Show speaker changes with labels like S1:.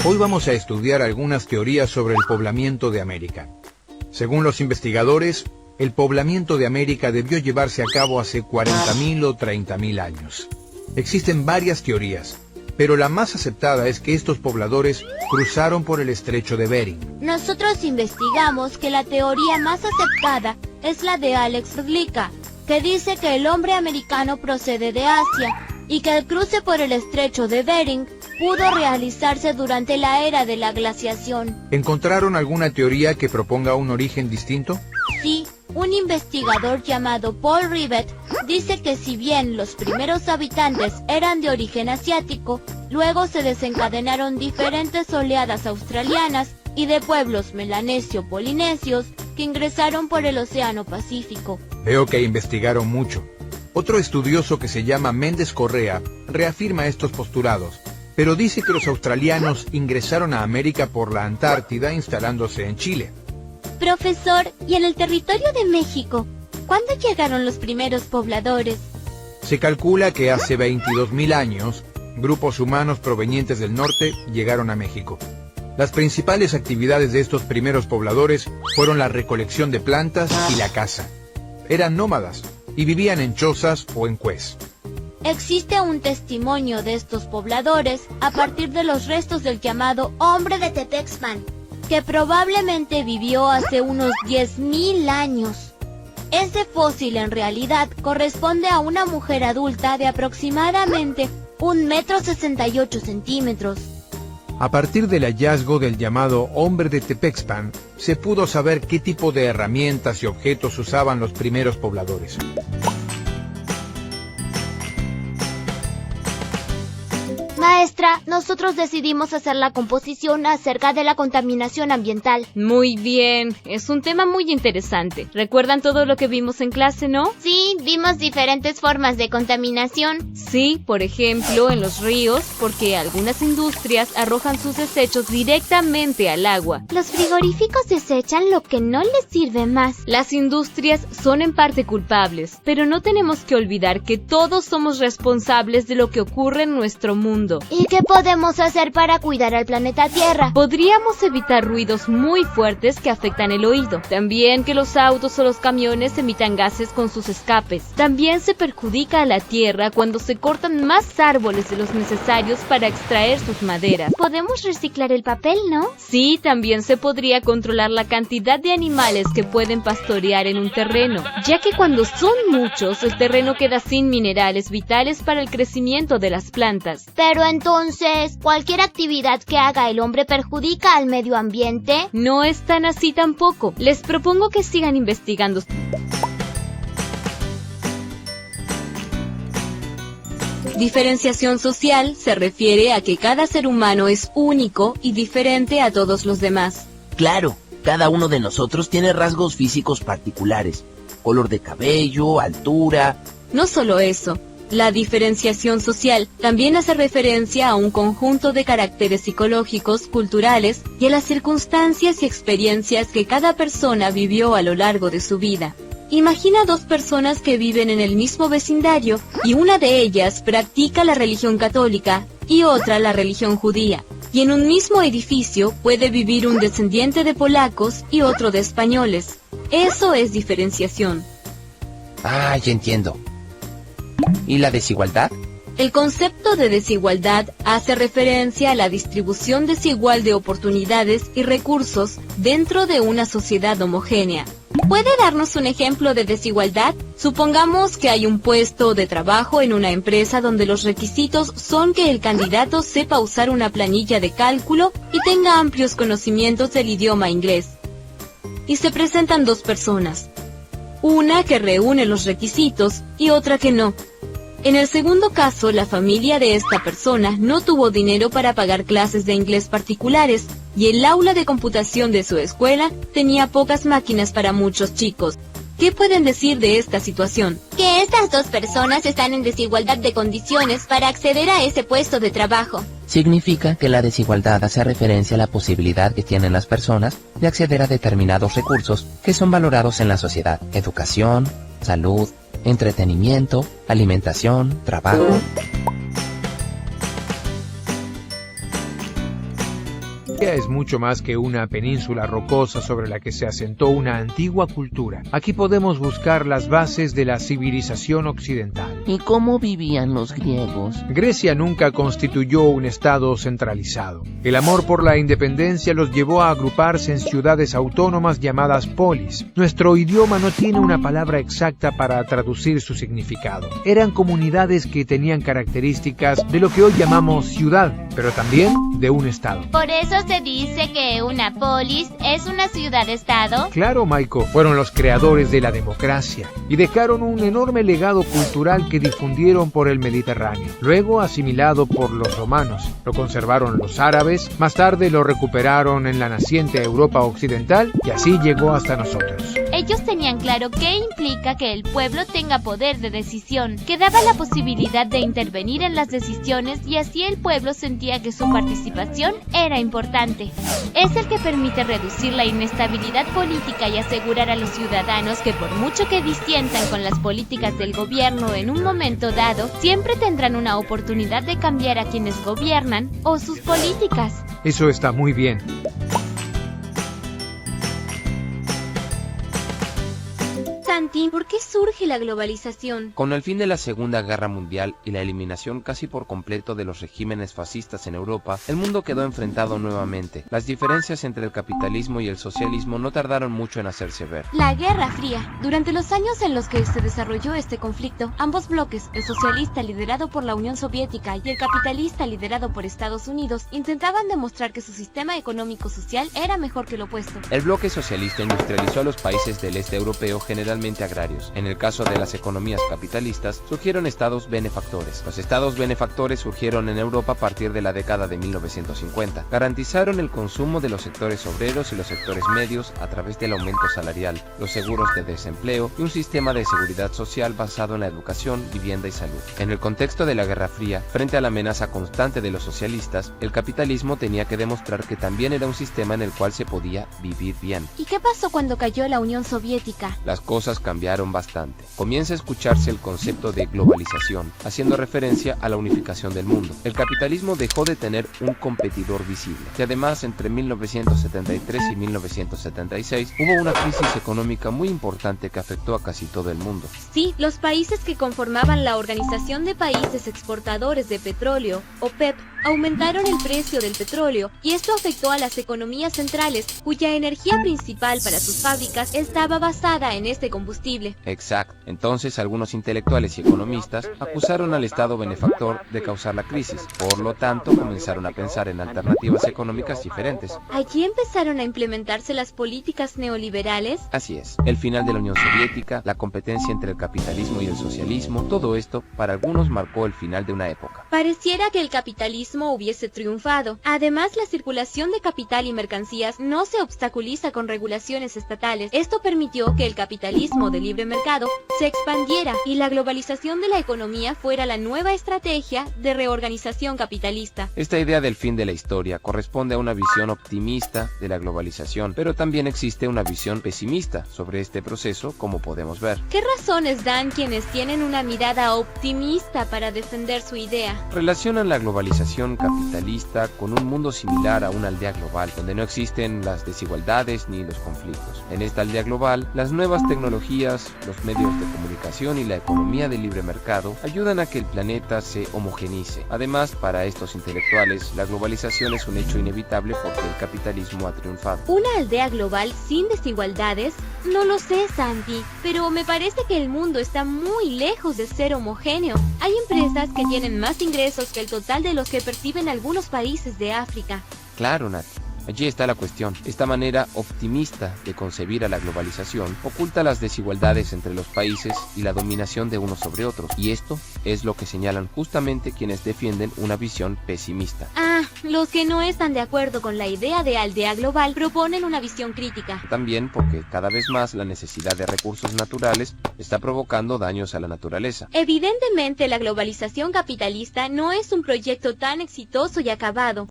S1: Hoy vamos a estudiar algunas teorías sobre el poblamiento de América. Según los investigadores, el poblamiento de América debió llevarse a cabo hace 40.000 o 30.000 años. Existen varias teorías, pero la más aceptada es que estos pobladores cruzaron por el estrecho de Bering.
S2: Nosotros investigamos que la teoría más aceptada es la de Alex Rlica, que dice que el hombre americano procede de Asia y que el cruce por el estrecho de Bering pudo realizarse durante la era de la glaciación.
S1: ¿Encontraron alguna teoría que proponga un origen distinto?
S2: Sí, un investigador llamado Paul Rivet dice que si bien los primeros habitantes eran de origen asiático, luego se desencadenaron diferentes oleadas australianas y de pueblos melanesio-polinesios que ingresaron por el Océano Pacífico.
S1: Veo que investigaron mucho. Otro estudioso que se llama Méndez Correa reafirma estos postulados, pero dice que los australianos ingresaron a América por la Antártida instalándose en Chile.
S2: Profesor, ¿y en el territorio de México, cuándo llegaron los primeros pobladores?
S1: Se calcula que hace 22.000 años, grupos humanos provenientes del norte llegaron a México. Las principales actividades de estos primeros pobladores fueron la recolección de plantas y la caza. Eran nómadas y vivían en chozas o en cués.
S2: Existe un testimonio de estos pobladores a partir de los restos del llamado hombre de Tepexpan, que probablemente vivió hace unos 10.000 años. Ese fósil en realidad corresponde a una mujer adulta de aproximadamente 1,68 m.
S1: A partir del hallazgo del llamado hombre de Tepexpan, se pudo saber qué tipo de herramientas y objetos usaban los primeros pobladores.
S2: Maestra, nosotros decidimos hacer la composición acerca de la contaminación ambiental.
S3: Muy bien, es un tema muy interesante. ¿Recuerdan todo lo que vimos en clase, no?
S2: Sí, vimos diferentes formas de contaminación.
S3: Sí, por ejemplo, en los ríos, porque algunas industrias arrojan sus desechos directamente al agua.
S2: Los frigoríficos desechan lo que no les sirve más.
S3: Las industrias son en parte culpables, pero no tenemos que olvidar que todos somos responsables de lo que ocurre en nuestro mundo.
S2: ¿Y qué podemos hacer para cuidar al planeta Tierra?
S3: Podríamos evitar ruidos muy fuertes que afectan el oído. También que los autos o los camiones emitan gases con sus escapes. También se perjudica a la Tierra cuando se cortan más árboles de los necesarios para extraer sus maderas.
S2: Podemos reciclar el papel, ¿no?
S3: Sí, también se podría controlar la cantidad de animales que pueden pastorear en un terreno, ya que cuando son muchos, el terreno queda sin minerales vitales para el crecimiento de las plantas.
S2: Pero entonces, ¿cualquier actividad que haga el hombre perjudica al medio ambiente?
S3: No es tan así tampoco. Les propongo que sigan investigando. Diferenciación social se refiere a que cada ser humano es único y diferente a todos los demás.
S4: Claro, cada uno de nosotros tiene rasgos físicos particulares, color de cabello, altura.
S3: No solo eso. La diferenciación social también hace referencia a un conjunto de caracteres psicológicos, culturales y a las circunstancias y experiencias que cada persona vivió a lo largo de su vida. Imagina dos personas que viven en el mismo vecindario y una de ellas practica la religión católica y otra la religión judía. Y en un mismo edificio puede vivir un descendiente de polacos y otro de españoles. Eso es diferenciación.
S4: Ah, ya entiendo. ¿Y la desigualdad?
S3: El concepto de desigualdad hace referencia a la distribución desigual de oportunidades y recursos dentro de una sociedad homogénea. ¿Puede darnos un ejemplo de desigualdad? Supongamos que hay un puesto de trabajo en una empresa donde los requisitos son que el candidato sepa usar una planilla de cálculo y tenga amplios conocimientos del idioma inglés. Y se presentan dos personas, una que reúne los requisitos y otra que no. En el segundo caso, la familia de esta persona no tuvo dinero para pagar clases de inglés particulares y el aula de computación de su escuela tenía pocas máquinas para muchos chicos. ¿Qué pueden decir de esta situación?
S2: Que estas dos personas están en desigualdad de condiciones para acceder a ese puesto de trabajo.
S4: Significa que la desigualdad hace referencia a la posibilidad que tienen las personas de acceder a determinados recursos que son valorados en la sociedad: educación, salud, entretenimiento, alimentación, trabajo.
S1: es mucho más que una península rocosa sobre la que se asentó una antigua cultura. Aquí podemos buscar las bases de la civilización occidental.
S5: ¿Y cómo vivían los griegos?
S1: Grecia nunca constituyó un estado centralizado. El amor por la independencia los llevó a agruparse en ciudades autónomas llamadas polis. Nuestro idioma no tiene una palabra exacta para traducir su significado. Eran comunidades que tenían características de lo que hoy llamamos ciudad, pero también de un estado.
S2: Por eso se dice que una polis es una ciudad-estado.
S1: Claro, Maiko, fueron los creadores de la democracia y dejaron un enorme legado cultural que difundieron por el Mediterráneo, luego asimilado por los romanos. Lo conservaron los árabes, más tarde lo recuperaron en la naciente Europa occidental y así llegó hasta nosotros.
S2: Ellos tenían claro qué implica que el pueblo tenga poder de decisión, que daba la posibilidad de intervenir en las decisiones y así el pueblo sentía que su participación era importante. Es el que permite reducir la inestabilidad política y asegurar a los ciudadanos que por mucho que disientan con las políticas del gobierno en un momento dado, siempre tendrán una oportunidad de cambiar a quienes gobiernan o sus políticas.
S1: Eso está muy bien.
S3: Santi, ¿por qué surge la globalización?
S4: Con el fin de la Segunda Guerra Mundial y la eliminación casi por completo de los regímenes fascistas en Europa, el mundo quedó enfrentado nuevamente. Las diferencias entre el capitalismo y el socialismo no tardaron mucho en hacerse ver.
S3: La Guerra Fría. Durante los años en los que se desarrolló este conflicto, ambos bloques, el socialista liderado por la Unión Soviética y el capitalista liderado por Estados Unidos, intentaban demostrar que su sistema económico-social era mejor que el opuesto.
S4: El bloque socialista industrializó a los países del este europeo generalmente agrarios. En el caso de las economías capitalistas, surgieron estados benefactores. Los estados benefactores surgieron en Europa a partir de la década de 1950. Garantizaron el consumo de los sectores obreros y los sectores medios a través del aumento salarial, los seguros de desempleo y un sistema de seguridad social basado en la educación, vivienda y salud. En el contexto de la Guerra Fría, frente a la amenaza constante de los socialistas, el capitalismo tenía que demostrar que también era un sistema en el cual se podía vivir bien.
S3: ¿Y qué pasó cuando cayó la Unión Soviética?
S4: Las cosas cambiaron bastante. Comienza a escucharse el concepto de globalización, haciendo referencia a la unificación del mundo. El capitalismo dejó de tener un competidor visible. Y además, entre 1973 y 1976, hubo una crisis económica muy importante que afectó a casi todo el mundo.
S3: Sí, los países que conformaban la Organización de Países Exportadores de Petróleo, OPEP, aumentaron el precio del petróleo y esto afectó a las economías centrales, cuya energía principal para sus fábricas estaba basada en este combustible.
S4: Exacto. Entonces, algunos intelectuales y economistas acusaron al Estado benefactor de causar la crisis. Por lo tanto, comenzaron a pensar en alternativas económicas diferentes.
S3: Allí empezaron a implementarse las políticas neoliberales.
S4: Así es. El final de la Unión Soviética, la competencia entre el capitalismo y el socialismo, todo esto, para algunos, marcó el final de una época.
S3: Pareciera que el capitalismo hubiese triunfado. Además, la circulación de capital y mercancías no se obstaculiza con regulaciones estatales. Esto permitió que el capitalismo de libre mercado se expandiera y la globalización de la economía fuera la nueva estrategia de reorganización capitalista.
S4: Esta idea del fin de la historia corresponde a una visión optimista de la globalización, pero también existe una visión pesimista sobre este proceso, como podemos ver.
S3: ¿Qué razones dan quienes tienen una mirada optimista para defender su idea?
S4: Relacionan la globalización capitalista con un mundo similar a una aldea global, donde no existen las desigualdades ni los conflictos. En esta aldea global, las nuevas tecnologías, los medios de comunicación y la economía de libre mercado ayudan a que el planeta se homogenice. Además, para estos intelectuales, la globalización es un hecho inevitable porque el capitalismo ha triunfado.
S3: ¿Una aldea global sin desigualdades? No lo sé, Santi, pero me parece que el mundo está muy lejos de ser homogéneo. Hay empresas que tienen más ingresos que el total de los que perciben algunos países de África.
S4: Claro, Nati. Allí está la cuestión. Esta manera optimista de concebir a la globalización oculta las desigualdades entre los países y la dominación de unos sobre otros. Y esto es lo que señalan justamente quienes defienden una visión pesimista.
S3: Los que no están de acuerdo con la idea de aldea global proponen una visión crítica.
S4: También porque cada vez más la necesidad de recursos naturales está provocando daños a la naturaleza.
S3: Evidentemente, la globalización capitalista no es un proyecto tan exitoso y acabado.